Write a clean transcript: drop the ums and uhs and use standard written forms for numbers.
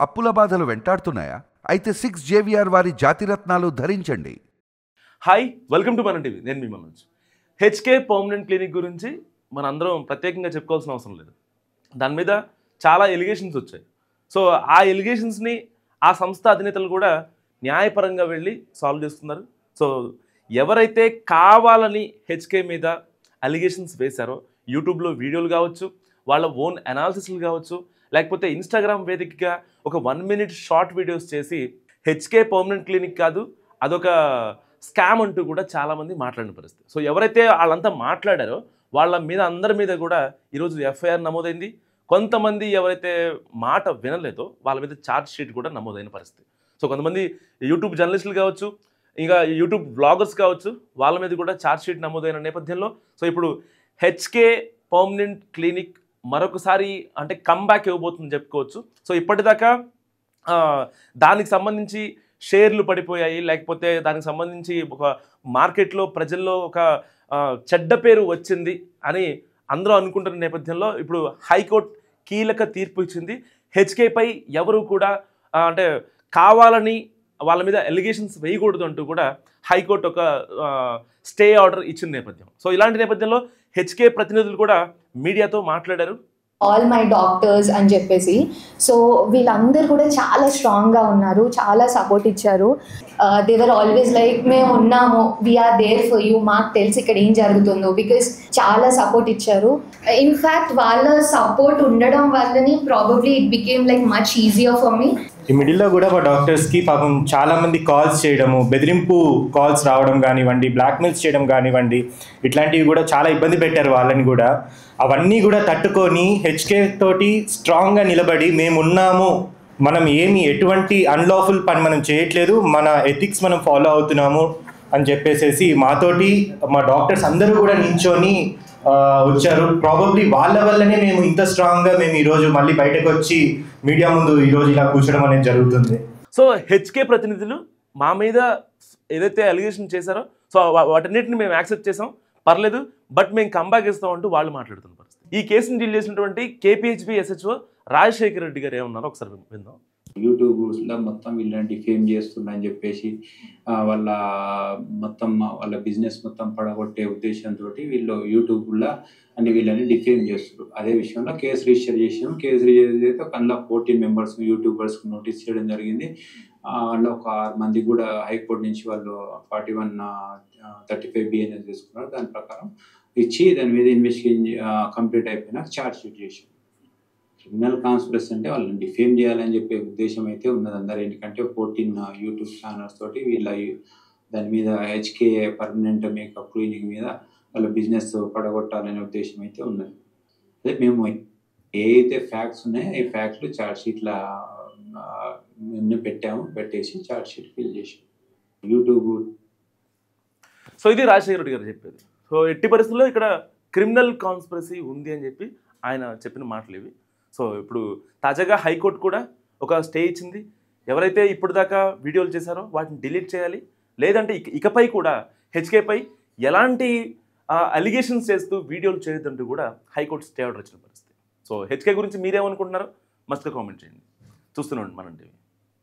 అప్పుల బాధలు వెంటాడుతున్నాయా? అయితే 6 జేవిఆర్ వారి జాతిరత్నాలు ధరించండి. హాయ్, వెల్కమ్ టు మన టీవీ. నేను మీ మనోజ్. హెచ్కే పర్మనెంట్ క్లినిక్ గురించి మనందరం ప్రత్యేకంగా చెప్పుకోవాల్సిన అవసరం లేదు. దాని మీద చాలా ఎలిగేషన్స్ వచ్చాయి. సో ఆ ఎలిగేషన్స్ని ఆ సంస్థ అధినేతలు కూడా న్యాయపరంగా వెళ్ళి సాల్వ్ చేస్తున్నారు. సో ఎవరైతే కావాలని హెచ్కే మీద అలిగేషన్స్ వేశారో, యూట్యూబ్లో వీడియోలు కావచ్చు, వాళ్ళ ఓన్ అనాలిసిస్లు కావచ్చు, లేకపోతే ఇన్స్టాగ్రామ్ వేదికగా ఒక 1 minute షార్ట్ వీడియోస్ చేసి హెచ్కే పర్మనెంట్ క్లినిక్ కాదు, అదొక స్కామ్ అంటూ కూడా చాలామంది మాట్లాడిన పరిస్థితి. సో ఎవరైతే వాళ్ళంతా మాట్లాడారో వాళ్ళ మీద అందరి మీద కూడా ఈరోజు ఎఫ్ఐఆర్ నమోదైంది. కొంతమంది ఎవరైతే మాట వినలేదో వాళ్ళ మీద ఛార్జ్ షీట్ కూడా నమోదైన పరిస్థితి. సో కొంతమంది యూట్యూబ్ జర్నలిస్టులు కావచ్చు, ఇంకా యూట్యూబ్ బ్లాగర్స్ కావచ్చు, వాళ్ళ మీద కూడా ఛార్జ్ షీట్ నమోదైన నేపథ్యంలో సో ఇప్పుడు హెచ్కే పర్మనెంట్ క్లినిక్ మరొకసారి అంటే కమ్బ్యాక్ ఇవ్వబోతుందని చెప్పుకోవచ్చు. సో ఇప్పటిదాకా దానికి సంబంధించి షేర్లు పడిపోయాయి, లేకపోతే దానికి సంబంధించి ఒక మార్కెట్లో ప్రజల్లో ఒక చెడ్డ పేరు వచ్చింది అని అందరూ అనుకుంటున్న నేపథ్యంలో ఇప్పుడు హైకోర్టు కీలక తీర్పు ఇచ్చింది. హెచ్కేపై ఎవరు కూడా అంటే కావాలని వాళ్ళ మీద ఎలిగేషన్స్ వేయకూడదు అంటూ కూడా హైకోర్టు ఒక స్టే ఆర్డర్ ఇచ్చిన నేపథ్యం. సో ఇలాంటి నేపథ్యంలో హెచ్కే ప్రతినిధులు కూడా మీడియాతో మాట్లాడారు. ఆల్ మై డాక్టర్స్ అని చెప్పేసి. సో వీళ్ళందరూ కూడా చాలా స్ట్రాంగ్గా ఉన్నారు, చాలా సపోర్ట్ ఇచ్చారు. దే వర్ ఆల్వేస్ లైక్ మేము ఉన్నాము, వీఆర్ దేర్ ఫర్ యూ, మాకు తెలిసి ఇక్కడ ఏం జరుగుతుందో, బికాస్ చాలా సపోర్ట్ ఇచ్చారు. ఇన్ఫ్యాక్ట్ వాళ్ళ సపోర్ట్ ఉండడం వల్లనే probably it became like much easier for me. ఈ మిడిల్లో కూడా మా డాక్టర్స్కి పాపం చాలామంది కాల్స్ చేయడము, బెదిరింపు కాల్స్ రావడం కానివ్వండి, బ్లాక్మెయిల్స్ చేయడం కానివ్వండి, ఇట్లాంటివి కూడా చాలా ఇబ్బంది పెట్టారు వాళ్ళని కూడా. అవన్నీ కూడా తట్టుకొని హెచ్కే తోటి స్ట్రాంగ్గా నిలబడి మేమున్నాము, మనం ఎటువంటి అన్లాఫుల్ పని మనం చేయట్లేదు, మన ఎథిక్స్ మనం ఫాలో అవుతున్నాము అని చెప్పేసి మాతోటి మా డాక్టర్స్ అందరూ కూడా నించొని వచ్చారు. ప్రాబబ్లీ వాళ్ళ వల్లనే మేము ఇంత స్ట్రాంగ్గా మేము ఈరోజు మళ్ళీ బయటకు వచ్చి మీడియా ముందు ఈరోజు ఇలా కూర్చోడం అనేది జరుగుతుంది. సో హెచ్కే ప్రతినిధులు మా మీద ఏదైతే అలిగేషన్ చేశారో సో వాటన్నిటిని మేము యాక్సెప్ట్ చేసాం, పర్లేదు, బట్ మేము కంబ్యాక్ ఇస్తాం అంటూ వాళ్ళు మాట్లాడుతున్న పరిస్థితి. ఈ కేసుని డీల్ చేసినటువంటి కేపీహెచ్బీ ఎస్హెచ్ఓ రాజశేఖర్ రెడ్డి గారు ఏమన్నారో ఒకసారి విందాం. యూట్యూబ్లో మొత్తం వీళ్ళని డిఫేమ్ చేస్తుందని చెప్పేసి వాళ్ళ బిజినెస్ మొత్తం పడగొట్టే ఉద్దేశంతో వీళ్ళు యూట్యూబ్లో వీళ్ళని డిఫేమ్ చేస్తారు. అదే విషయంలో కేసు రిజిస్టర్ చేసాము. కేసు రిజిస్టర్ చేస్తే అందులో 14 members యూట్యూబర్స్కి నోటీస్ చేయడం జరిగింది. అందులో ఒక 6 మంది కూడా హైకోర్టు నుంచి వాళ్ళు 4135 BNS తీసుకున్నారు. దాని ప్రకారం ఇచ్చి దాని మీద ఇన్వెస్టిగేషన్ కంప్లీట్ అయిపోయినాక ఛార్జ్ షీట్ చేసాం. క్రిమినల్ కాన్స్పిరసీ అంటే వాళ్ళని డిఫేమ్ చేయాలని చెప్పే ఉద్దేశం అయితే ఉన్నది అందరూ. ఎందుకంటే 14 యూట్యూబ్ ఛానల్స్ తోటి వీళ్ళ దాని మీద హెచ్కే పర్మనెంట్ మేకప్ క్లినిక్ మీద వాళ్ళ బిజినెస్ పడగొట్టాలనే ఉద్దేశం అయితే ఉన్నది. అదే మేము ఏదైతే ఫ్యాక్ట్స్ ఉన్నాయో ఈ ఫ్యాక్ట్లు ఛార్జ్ షీట్ల పెట్టేసి ఛార్జ్ షీట్ ఫిల్ చేసాం యూట్యూబ్. సో ఇది రాజశేఖర రెడ్డి గారు చెప్పేది. సో ఎట్టి పరిస్థితుల్లో ఇక్కడ క్రిమినల్ కాన్స్పిరసీ ఉంది అని చెప్పి ఆయన చెప్పిన మాటలు ఇవి. సో ఇప్పుడు తాజాగా హైకోర్టు కూడా ఒక స్టే ఇచ్చింది. ఎవరైతే ఇప్పటిదాకా వీడియోలు చేశారో వాటిని డిలీట్ చేయాలి, లేదంటే ఇకపై కూడా హెచ్కేపై ఎలాంటి అలిగేషన్స్ చేస్తూ వీడియోలు చేయొద్దంటూ కూడా హైకోర్టు స్టే ఆర్డర్ ఇచ్చిన పరిస్థితి. సో హెచ్కే గురించి మీరేమనుకుంటున్నారో మస్తుగా కామెంట్ చేయండి. చూస్తూనే ఉండండి మన టీవీ.